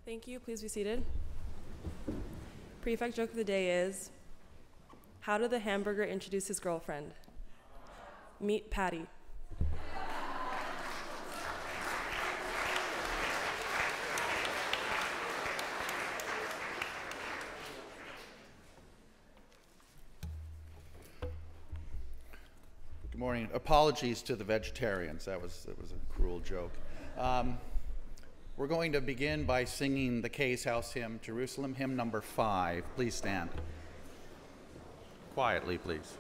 Thank you. Please be seated. Prefect joke of the day is, how did the hamburger introduce his girlfriend? Meet Patty. Good morning. Apologies to the vegetarians. It was a cruel joke. We're going to begin by singing the Case House hymn, Jerusalem, hymn number 5. Please stand. Quietly, please.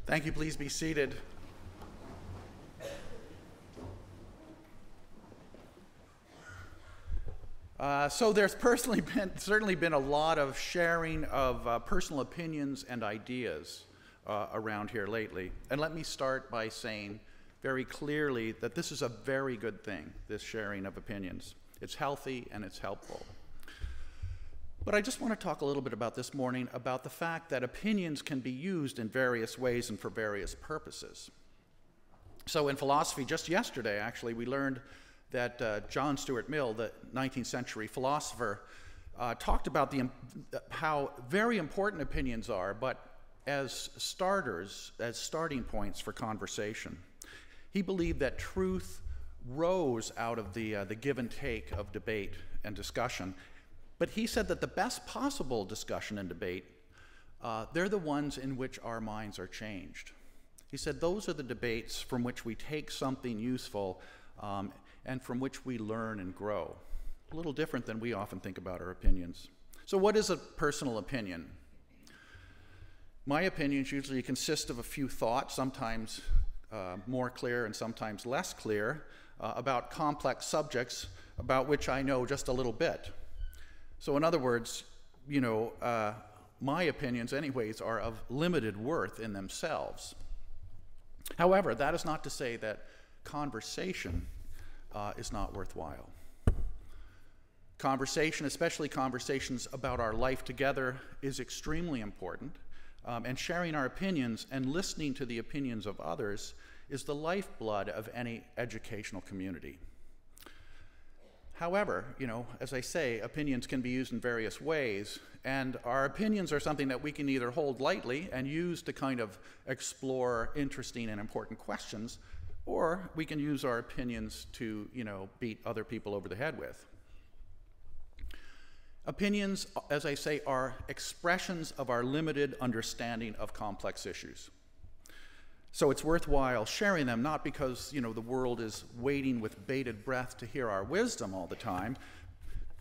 Thank you. Please be seated. So there's certainly been a lot of sharing of personal opinions and ideas around here lately. And let me start by saying very clearly that this is a very good thing, this sharing of opinions. It's healthy and it's helpful. But I just want to talk a little bit about this morning about the fact that opinions can be used in various ways and for various purposes. So in philosophy, just yesterday, actually, we learned that John Stuart Mill, the 19th century philosopher, talked about how very important opinions are, but as starters, as starting points for conversation. He believed that truth rose out of the give and take of debate and discussion. But he said that the best possible discussion and debate, they're the ones in which our minds are changed. He said those are the debates from which we take something useful and from which we learn and grow. A little different than we often think about our opinions. So what is a personal opinion? My opinions usually consist of a few thoughts, sometimes more clear and sometimes less clear, about complex subjects about which I know just a little bit. So in other words, my opinions anyways are of limited worth in themselves. However, that is not to say that conversation is not worthwhile. Conversation, especially conversations about our life together, is extremely important. And sharing our opinions and listening to the opinions of others is the lifeblood of any educational community. However, as I say, opinions can be used in various ways, and our opinions are something that we can either hold lightly and use to kind of explore interesting and important questions, or we can use our opinions to, beat other people over the head with. Opinions, as I say, are expressions of our limited understanding of complex issues. So it's worthwhile sharing them, not because, the world is waiting with bated breath to hear our wisdom all the time,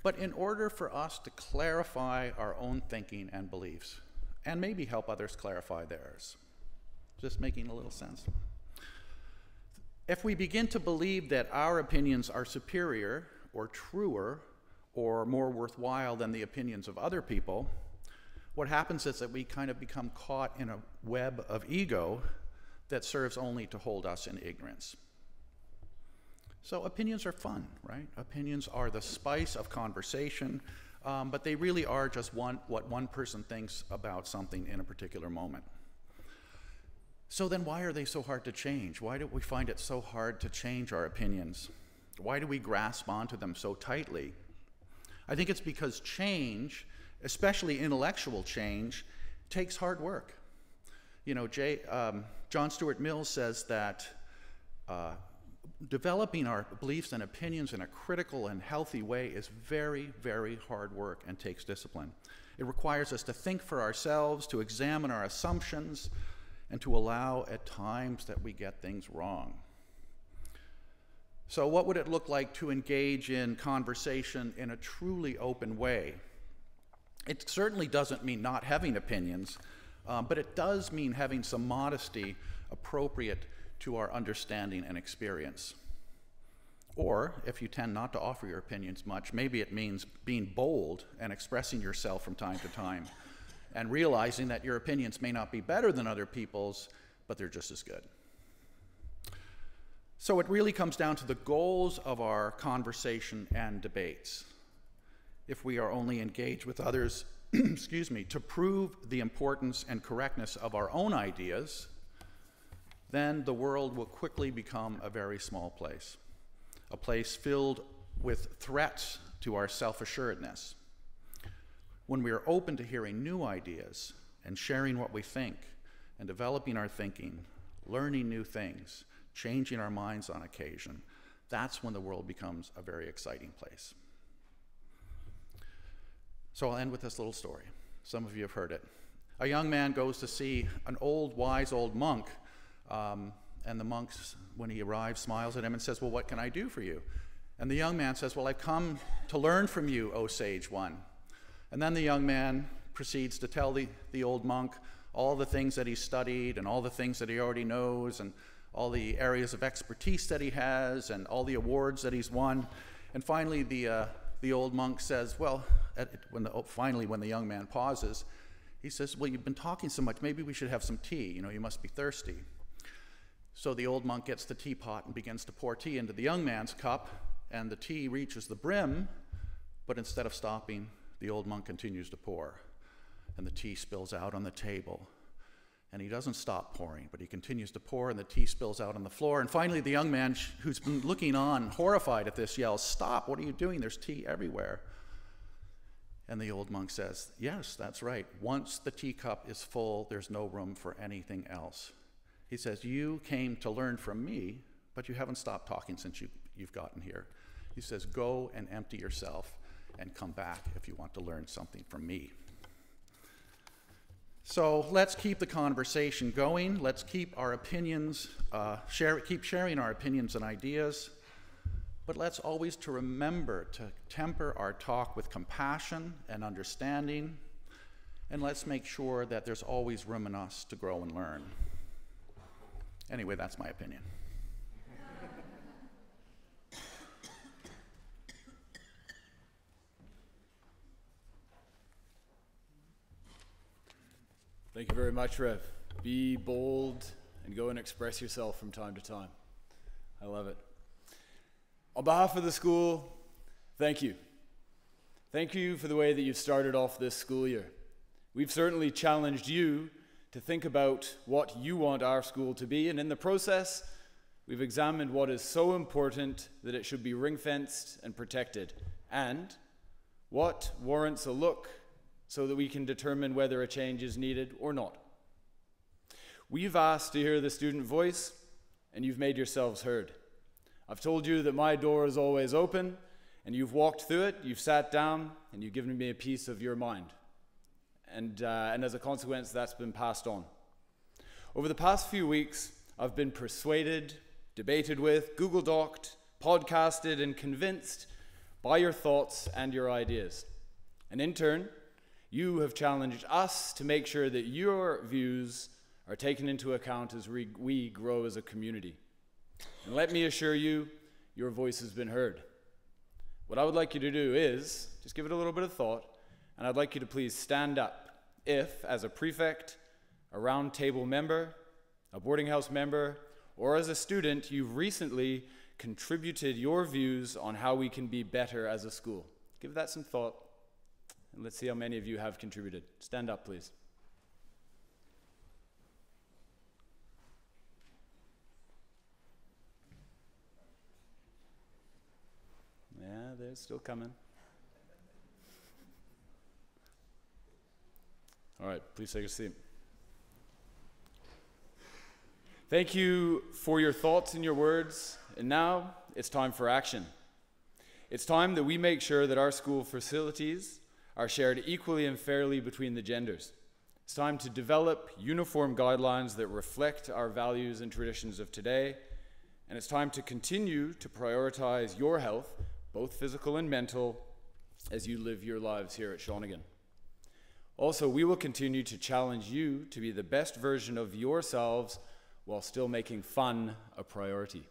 but in order for us to clarify our own thinking and beliefs, and maybe help others clarify theirs. Just making a little sense? If we begin to believe that our opinions are superior or truer or more worthwhile than the opinions of other people, what happens is that we kind of become caught in a web of ego that serves only to hold us in ignorance. So opinions are fun, right? Opinions are the spice of conversation, but they really are just what one person thinks about something in a particular moment. So then why are they so hard to change? Why do we find it so hard to change our opinions? Why do we grasp onto them so tightly? I think it's because change, especially intellectual change, takes hard work. John Stuart Mill says that developing our beliefs and opinions in a critical and healthy way is very, very hard work and takes discipline. It requires us to think for ourselves, to examine our assumptions, and to allow at times that we get things wrong. So what would it look like to engage in conversation in a truly open way? It certainly doesn't mean not having opinions, but it does mean having some modesty appropriate to our understanding and experience. Or, if you tend not to offer your opinions much, maybe it means being bold and expressing yourself from time to time, and realizing that your opinions may not be better than other people's, but they're just as good. So it really comes down to the goals of our conversation and debates. If we are only engaged with others, to prove the importance and correctness of our own ideas, then the world will quickly become a very small place, a place filled with threats to our self-assuredness. When we are open to hearing new ideas and sharing what we think and developing our thinking, learning new things, changing our minds on occasion, that's when the world becomes a very exciting place. So I'll end with this little story. Some of you have heard it. A young man goes to see an wise old monk, and the monk, when he arrives, smiles at him and says, "Well, what can I do for you?" And the young man says, "Well, I've come to learn from you, O sage one." And then the young man proceeds to tell the old monk all the things that he studied and all the things that he already knows and all the areas of expertise that he has and all the awards that he's won. And finally, the old monk says, well, finally when the young man pauses, he says, "Well, you've been talking so much, maybe we should have some tea. You must be thirsty." So the old monk gets the teapot and begins to pour tea into the young man's cup, and the tea reaches the brim, but instead of stopping, the old monk continues to pour, and the tea spills out on the table. And he doesn't stop pouring, but he continues to pour, and the tea spills out on the floor. And finally, the young man, who's been looking on, horrified at this, yells, "Stop, what are you doing? There's tea everywhere." And the old monk says, "Yes, that's right. Once the teacup is full, there's no room for anything else." He says, "You came to learn from me, but you haven't stopped talking since you've gotten here." He says, "Go and empty yourself and come back if you want to learn something from me." So let's keep the conversation going. Let's keep our opinions, keep sharing our opinions and ideas. But let's always to remember to temper our talk with compassion and understanding. And let's make sure that there's always room in us to grow and learn. Anyway, that's my opinion. Thank you very much, Rev. Be bold and go and express yourself from time to time. I love it. On behalf of the school, thank you. Thank you for the way that you've started off this school year. We've certainly challenged you to think about what you want our school to be, and in the process, we've examined what is so important that it should be ring-fenced and protected, and what warrants a look so that we can determine whether a change is needed or not. We've asked to hear the student voice, and you've made yourselves heard. I've told you that my door is always open, and you've walked through it, you've sat down, and you've given me a piece of your mind. And as a consequence, that's been passed on. Over the past few weeks, I've been persuaded, debated with, Google Doc'd, podcasted, and convinced by your thoughts and your ideas. And in turn, you have challenged us to make sure that your views are taken into account as we grow as a community. And let me assure you, your voice has been heard. What I would like you to do is, just give it a little bit of thought, and I'd like you to please stand up if, as a prefect, a round table member, a boarding house member, or as a student, you've recently contributed your views on how we can be better as a school. Give that some thought, and let's see how many of you have contributed. Stand up, please. Yeah, they're still coming. All right, please take a seat. Thank you for your thoughts and your words, and now it's time for action. It's time that we make sure that our school facilities are shared equally and fairly between the genders. It's time to develop uniform guidelines that reflect our values and traditions of today, and it's time to continue to prioritize your health, both physical and mental, as you live your lives here at Shawnigan. Also, we will continue to challenge you to be the best version of yourselves while still making fun a priority.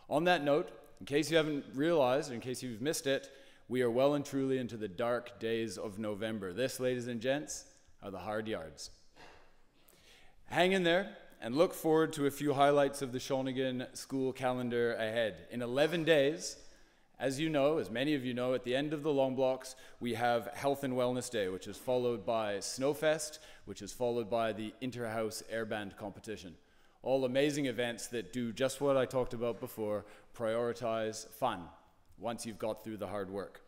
On that note, in case you haven't realized, in case you've missed it, we are well and truly into the dark days of November. This, ladies and gents, are the hard yards. Hang in there and look forward to a few highlights of the Shawnigan school calendar ahead. In 11 days, as you know, as many of you know, at the end of the long blocks, we have Health and Wellness Day, which is followed by SnoFest, which is followed by the Inter-House Airband competition. All amazing events that do just what I talked about before, prioritize fun once you've got through the hard work.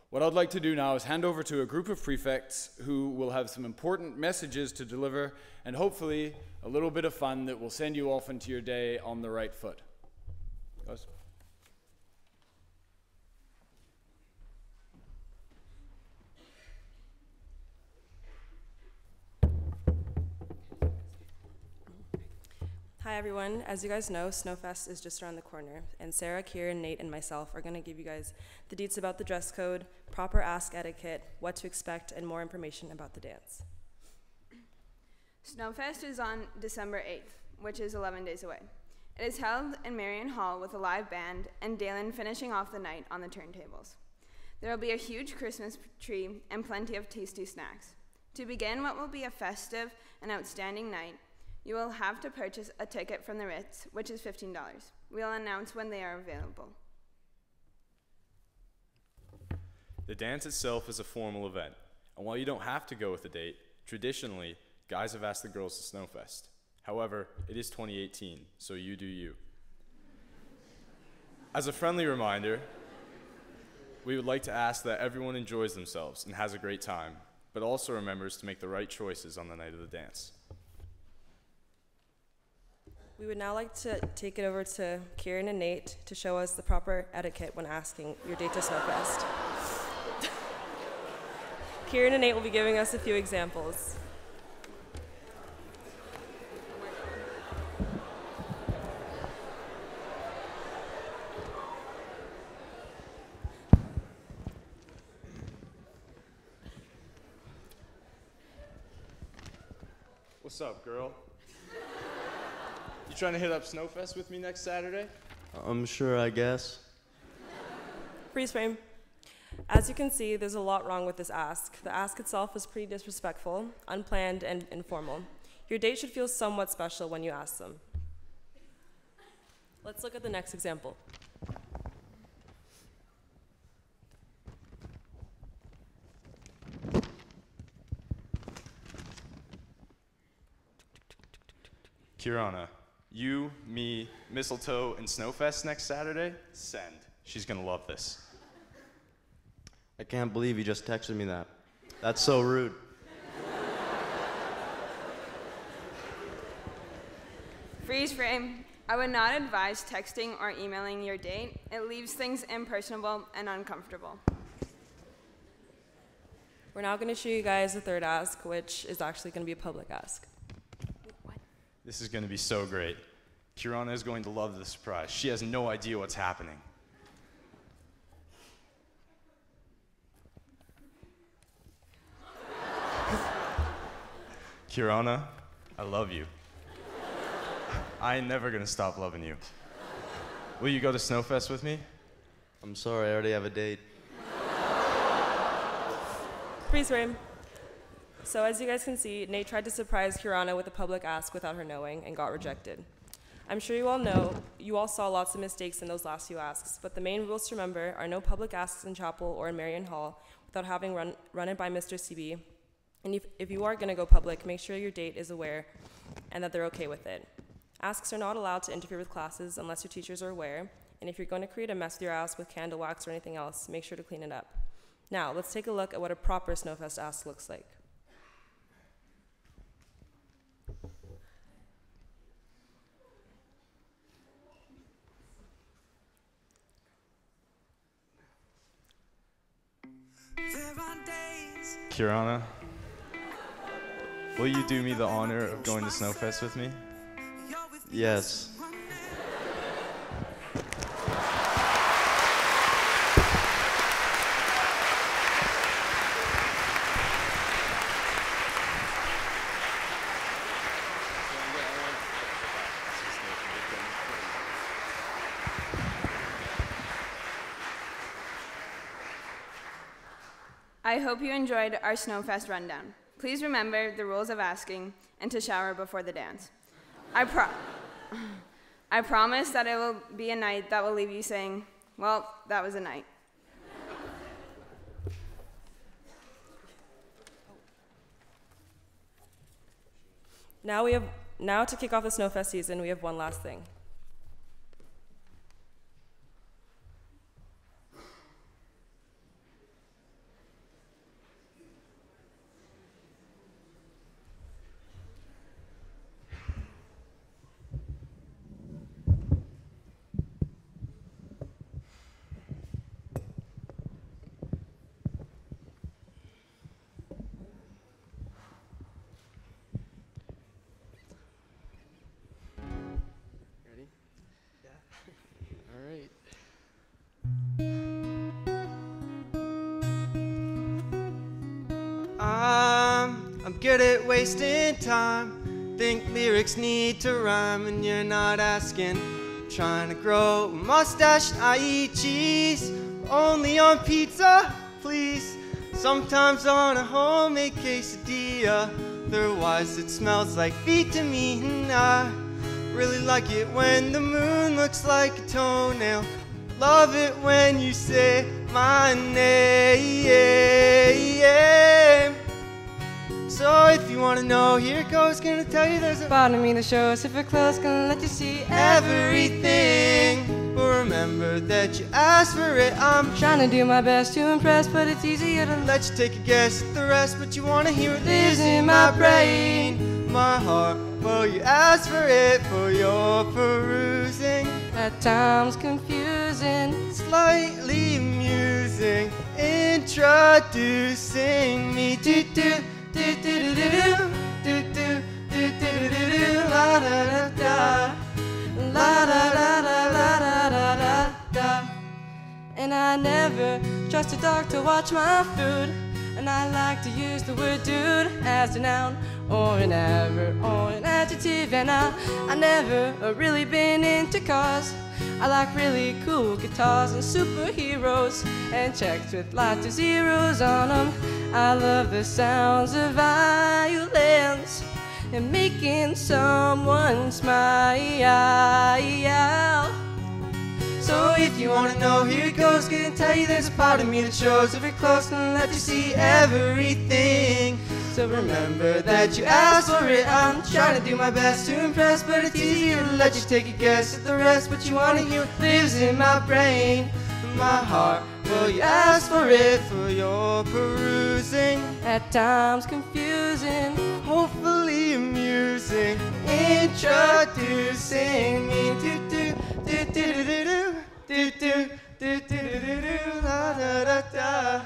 What I'd like to do now is hand over to a group of prefects who will have some important messages to deliver and hopefully a little bit of fun that will send you off into your day on the right foot. Guys. Hi everyone, as you guys know, SnoFest is just around the corner, and Sarah, Kieran, Nate, and myself are going to give you guys the deets about the dress code, proper ask etiquette, what to expect, and more information about the dance. SnoFest is on December 8th, which is 11 days away. It is held in Marion Hall with a live band, and Dalen finishing off the night on the turntables. There will be a huge Christmas tree and plenty of tasty snacks. To begin what will be a festive and outstanding night, you will have to purchase a ticket from the Ritz, which is $15. We'll announce when they are available. The dance itself is a formal event, and while you don't have to go with a date, traditionally, guys have asked the girls to SnoFest. However, it is 2018, so you do you. As a friendly reminder, we would like to ask that everyone enjoys themselves and has a great time, but also remembers to make the right choices on the night of the dance. We would now like to take it over to Kieran and Nate to show us the proper etiquette when asking your date to SnoFest. Kieran and Nate will be giving us a few examples. What's up, girl? You trying to hit up SnoFest with me next Saturday? I'm sure, I guess. Freeze frame. As you can see, there's a lot wrong with this ask. The ask itself is pretty disrespectful, unplanned, and informal. Your date should feel somewhat special when you ask them. Let's look at the next example. Kirana, you, me, Mistletoe, and SnoFest next Saturday? Send. She's gonna love this. I can't believe you just texted me that. That's so rude. Freeze frame. I would not advise texting or emailing your date. It leaves things impersonable and uncomfortable. We're now going to show you guys the third ask, which is actually going to be a public ask. This is going to be so great. Kirana is going to love the surprise. She has no idea what's happening. Kirana, I love you. I ain't never gonna stop loving you. Will you go to SnoFest with me? I'm sorry, I already have a date. Freeze frame. So as you guys can see, Nate tried to surprise Kirana with a public ask without her knowing and got rejected. I'm sure you all saw lots of mistakes in those last few asks, but the main rules to remember are no public asks in chapel or in Marion Hall without having run it by Mr. CB. And if you are going to go public, make sure your date is aware and that they're okay with it. Asks are not allowed to interfere with classes unless your teachers are aware, and if you're going to create a mess with your ask with candle wax or anything else, make sure to clean it up. Now, let's take a look at what a proper SnoFest ask looks like. Kirana, will you do me the honor of going to SnoFest with me? Yes. I hope you enjoyed our SnoFest rundown. Please remember the rules of asking and to shower before the dance. I promise that it will be a night that will leave you saying, well, that was a night. Now to kick off the SnoFest season, we have one last thing. I'm good at wasting time. Think lyrics need to rhyme and you're not asking. I'm trying to grow a mustache, I eat cheese. Only on pizza, please. Sometimes on a homemade quesadilla. Otherwise it smells like feet to me. And I really like it when the moon looks like a toenail. Love it when you say my name. So if you wanna know, here it goes. Gonna tell you there's a part of me that shows. If we're close, gonna let you see everything. But remember that you asked for it. I'm trying to do my best to impress, but it's easier to let you take a guess at the rest. But you wanna hear what lives in my brain, my heart. Well, you asked for it for your perusing. At times confusing, slightly amusing. Introducing me to do. La da da da, la da da da la da da da da. And I never trust a dog to watch my food. And I like to use the word dude as a noun or an adverb or an adjective. And I never really been into cars. I like really cool guitars and superheroes and checks with lots of zeros on them. I love the sounds of violins and making someone smile. So if you wanna know, here it goes. Gonna tell you there's a part of me that shows. If you're close, gonna let you see everything. So remember that you asked for it. I'm trying to do my best to impress, but it's easier to let you take a guess at the rest. What you wanna hear lives in my brain, my heart. Well, you asked for it for your perusing. At times confusing, hopefully amusing. introducing me. Do do do do do do do do do do do do la da da da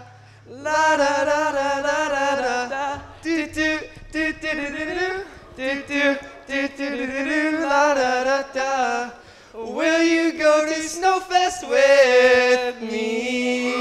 la da da da da da da do do do do do do do do do do la da da da. Will you go to SnoFest with me?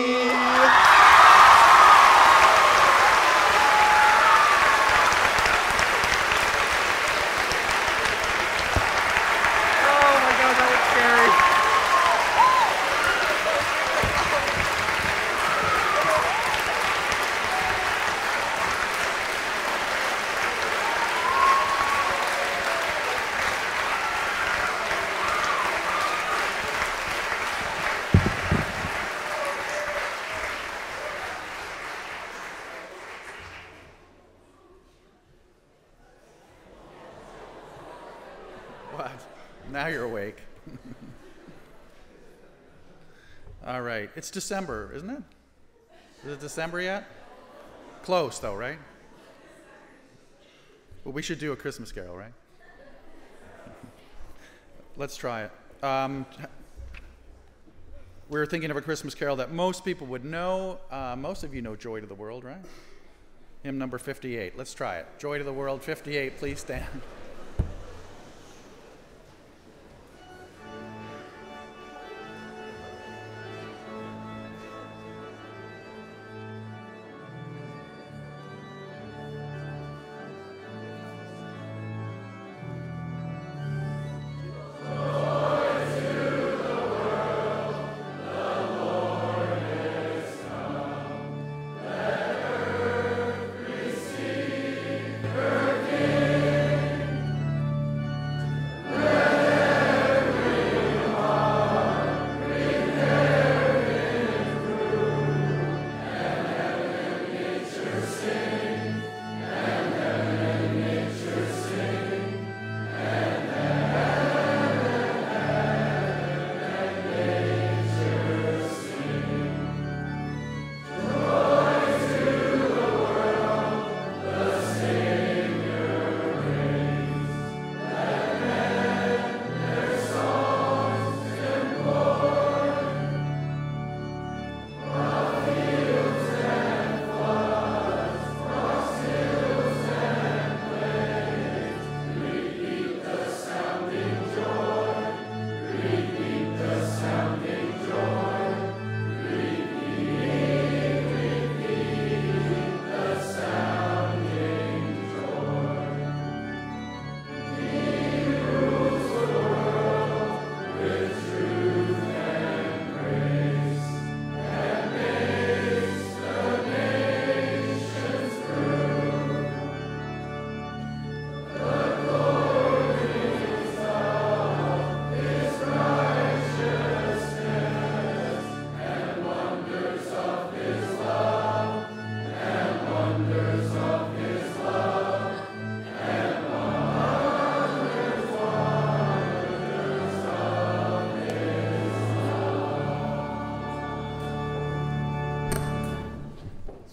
What? Now you're awake. All right. It's December, isn't it? Is it December yet? Close, though, right? Well, we should do a Christmas carol, right? Let's try it. We're thinking of a Christmas carol that most people would know. Most of you know Joy to the World, right? Hymn number 58. Let's try it. Joy to the World, 58. Please stand.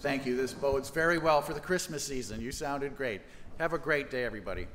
Thank you. This bodes very well for the Christmas season. You sounded great. Have a great day, everybody.